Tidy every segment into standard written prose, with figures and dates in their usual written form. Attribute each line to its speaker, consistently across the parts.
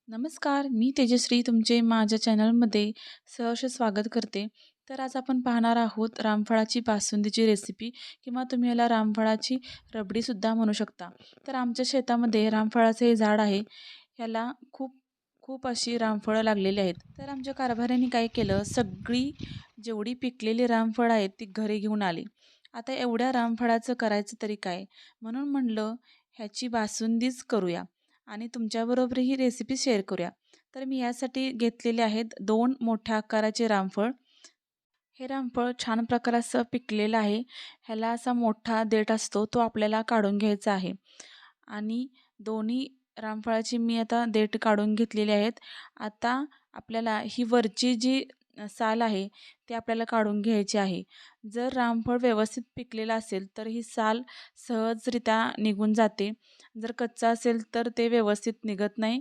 Speaker 1: नमस्कार, मी तेजश्री तुमचे माझ्या चॅनलमध्ये सहर्ष स्वागत करते. तर आज आपण पाहणार आहोत रामफळाची बासुंदीची रेसिपी किंवा तुम्ही याला रामफळाची रबडीसुद्धा म्हणू शकता. तर आमच्या शेतामध्ये रामफळाचे हे झाड आहे. ह्याला खूप खूप अशी रामफळं लागलेली आहेत. तर आमच्या कारभाऱ्यांनी काय केलं, सगळी जेवढी पिकलेली रामफळं आहेत ती घरी घेऊन आली. आता एवढ्या रामफळाचं करायचं तरी काय? म्हणून म्हणलं ह्याची बासुंदीच करूया. आणि तुमच्याबरोबर ही रेसिपी शेअर करूया. तर मी यासाठी घेतलेले आहेत 2 मोठ्या आकाराचे रामफळ. हे रामफळ छान प्रकारे असं पिकलेलं आहे. ह्याला असा मोठा देठ असतो तो आपल्याला काढून घ्यायचा आहे. आणि दोन्ही रामफळाची मी आता देठ काढून घेतलेली आहेत. आता आपल्याला ही वरची जी साल आहे ती आपल्याला काढून घ्यायची आहे. जर रामफळ व्यवस्थित पिकलेलं असेल तर ही साल सहजरित्या निघून जाते. जर कच्चा असेल तर ते व्यवस्थित निघत नाही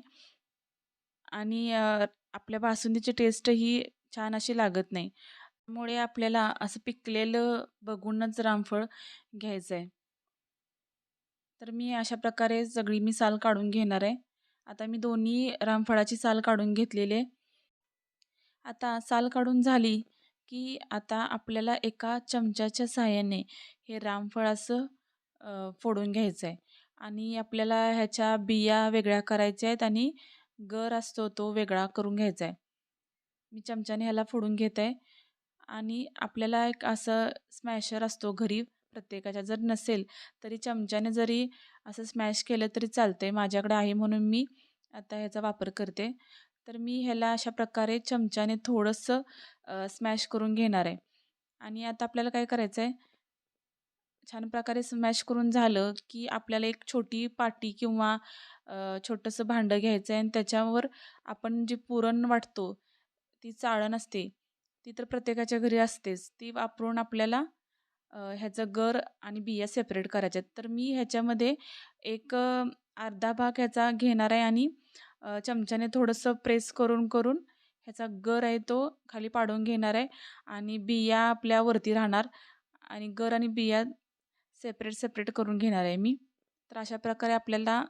Speaker 1: आणि आपल्या बासुंदीची टेस्ट ही छान अशी लागत नाही. त्यामुळे आपल्याला असं पिकलेलं बघूनच रामफळ घ्यायचं आहे. तर मी अशा प्रकारे सगळी मी साल काढून घेणार आहे. आता मी दोन्ही रामफळाची साल काढून घेतलेली आहे. आता साल काढून झाली, की आता आपल्याला एका चमच्याच्या सहाय्याने हे रामफळ असं फोडून घ्यायचं आहे आणि आपल्याला ह्याच्या बिया वेगळ्या करायच्या आहेत आणि गर असतो तो वेगळा करून घ्यायचा आहे. मी चमच्याने ह्याला फोडून घेत आहे आणि आपल्याला एक असं स्मॅशर असतो घरी प्रत्येकाच्या. जर नसेल तरी चमच्याने जरी असं स्मॅश केलं तरी चालतंय. माझ्याकडे आहे म्हणून मी आता ह्याचा वापर करते. तर मी ह्याला अशा प्रकारे चमच्याने थोडंसं स्मॅश करून घेणार आहे आणि आता आपल्याला काय करायचं आहे, छान प्रकारे स्मॅश करून झालं, की आपल्याला एक छोटी पाटी किंवा छोटंसं भांडं घ्यायचं आहे आणि त्याच्यावर आपण जी पुरण वाटतो, ती चाळण असते, ती तर प्रत्येकाच्या घरी असतेच. ती वापरून आपल्याला ह्याचं गर आणि बिया सेपरेट करायच्या आहेत. तर मी ह्याच्यामध्ये एक अर्धा भाग ह्याचा घेणार आहे आणि चमच्याने थोडंसं प्रेस करून करून ह्याचा गर आहे तो खाली पाडून घेणार आहे आणि बिया आपल्या वरती राहणार आणि गर आणि बिया सेपरेट सेपरेट करून घेणार आहे मी. तर अशा प्रकारे आपल्याला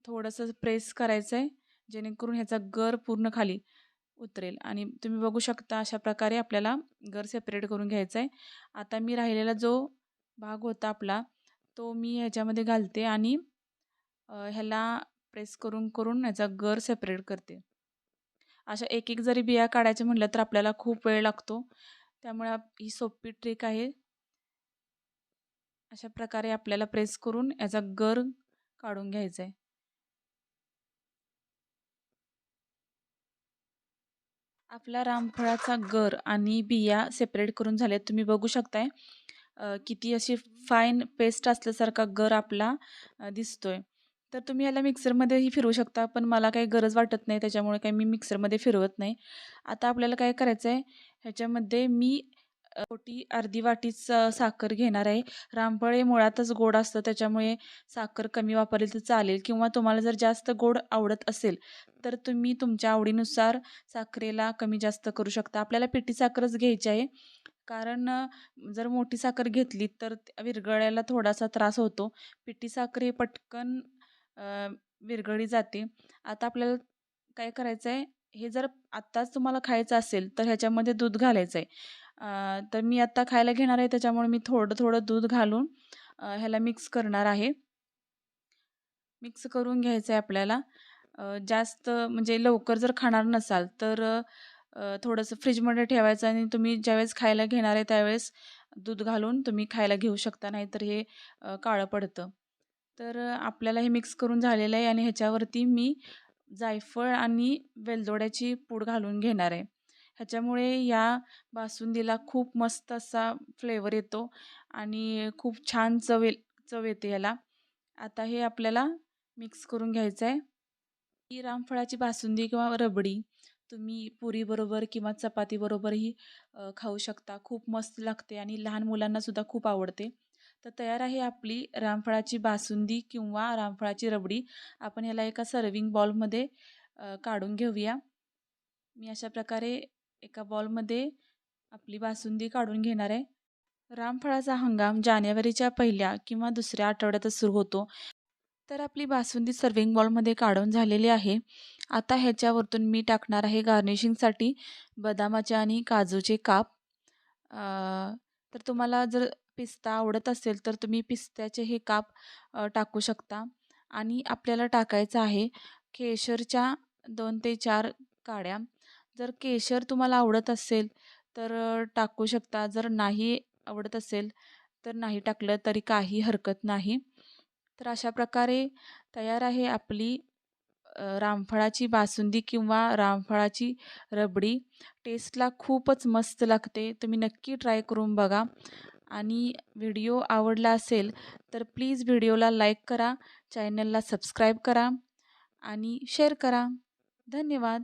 Speaker 1: थोडंसं प्रेस करायचं आहे, जेणेकरून ह्याचा गर पूर्ण खाली उतरेल आणि तुम्ही बघू शकता अशा प्रकारे आपल्याला गर सेपरेट करून घ्यायचा आहे. आता मी राहिलेला जो भाग होता आपला, तो मी ह्याच्यामध्ये घालते आणि ह्याला प्रेस करून करून ह्याचा गर सेपरेट करते. अशा एक-एक जरी बिया काढायच्या म्हटलं तर आपल्याला खूप वेळ लागतो. त्यामुळे ही सोपी ट्रिक आहे. अशा प्रकारे आपल्याला प्रेस करून याचा गर काढून घ्यायचा आहे. आपला रामफळाचा गर आणि बिया सेपरेट करून झाल्यात. तुम्ही बघू शकताय किती अशी फाईन पेस्ट असल्यासारखा गर आपला दिसतोय. तर तुम्ही याला मिक्सरमध्येही फिरवू शकता, पण मला काही गरज वाटत नाही, त्याच्यामुळे काही मी मिक्सरमध्ये फिरवत नाही. आता आपल्याला काय करायचं आहे, ह्याच्यामध्ये मी छोटी अर्धी वाटीच साखर घेणार आहे. रामफळ हे मुळातच गोड असतं, त्याच्यामुळे साखर कमी वापरली तर चालेल किंवा तुम्हाला जर जास्त गोड आवडत असेल, तर तुम्ही तुमच्या आवडीनुसार साखरेला कमी जास्त करू शकता. आपल्याला पिठी साखरच घ्यायची आहे. कारण जर मोठी साखर घेतली तर विरघळायला थोडासा त्रास होतो. पिठी साखर ही पटकन अ, विरघळली जाते. आता आपल्याला काय करायचं आहे, हे जर आत्ताच तुम्हाला खायचं असेल तर ह्याच्यामध्ये दूध घालायचं आहे. तर मी आत्ता खायला घेणार आहे त्याच्यामुळे मी थोडं-थोडं दूध घालून ह्याला मिक्स करणार आहे. मिक्स करून घ्यायचं आहे आपल्याला. जास्त म्हणजे लवकर जर खाणार नसाल तर थोडंसं फ्रिजमध्ये ठेवायचं आणि तुम्ही ज्यावेळेस खायला घेणार आहे त्यावेळेस दूध घालून तुम्ही खायला घेऊ शकता, नाहीतर हे काळं पडतं. तर आपल्याला हे मिक्स करून झालेलं आहे आणि ह्याच्यावरती मी जायफळ आणि वेलदोड्याची पूड घालून घेणार आहे. ह्याच्यामुळे या बासुंदीला खूप मस्त असा फ्लेवर येतो आणि खूप छान चव येते ह्याला. आता हे आपल्याला मिक्स करून घ्यायचं आहे. ही रामफळाची बासुंदी किंवा रबडी तुम्ही पुरीबरोबर किंवा चपातीबरोबरही खाऊ शकता. खूप मस्त लागते आणि लहान मुलांनासुद्धा खूप आवडते. तर तयार आहे आपली रामफळाची बासुंदी किंवा रामफळाची रबडी. आपण ह्याला एका सर्व्हिंग बाउलमध्ये काढून घेऊया. मी अशा प्रकारे एका बॉलमध्ये आपली बासुंदी काढून घेणार आहे. रामफळाचा हंगाम जानेवारीच्या पहिल्या किंवा दुसऱ्या आठवड्यातच सुरू होतो. तर आपली बासुंदी सर्व्हिंग बाउलमध्ये काढून झालेली आहे. आता ह्याच्यावरतून मी टाकणार आहे गार्निशिंगसाठी बदामाचे आणि काजूचे काप. अ, तर तुम्हाला जर पिस्ता आवडत असेल तर तुम्ही पिस्त्याचे हे काप टाकू शकता. आणि आपल्याला टाकायचं आहे केशरच्या 2 ते 4 काड्या. जर केशर तुम्हाला आवडत असेल तर टाकू शकता. जर नाही आवडत असेल तर नाही टाकलं तरी काही हरकत नाही. तर अशा प्रकारे तयार आहे आपली रामफळाची बासुंदी किंवा रामफळाची रबडी. टेस्टला खूपच मस्त लागते. तुम्ही नक्की ट्राय करून बघा. आणि व्हिडिओ आवडला असेल तर प्लीज व्हिडिओला लाईक करा, चॅनलला सबस्क्राईब करा आणि शेअर करा. धन्यवाद.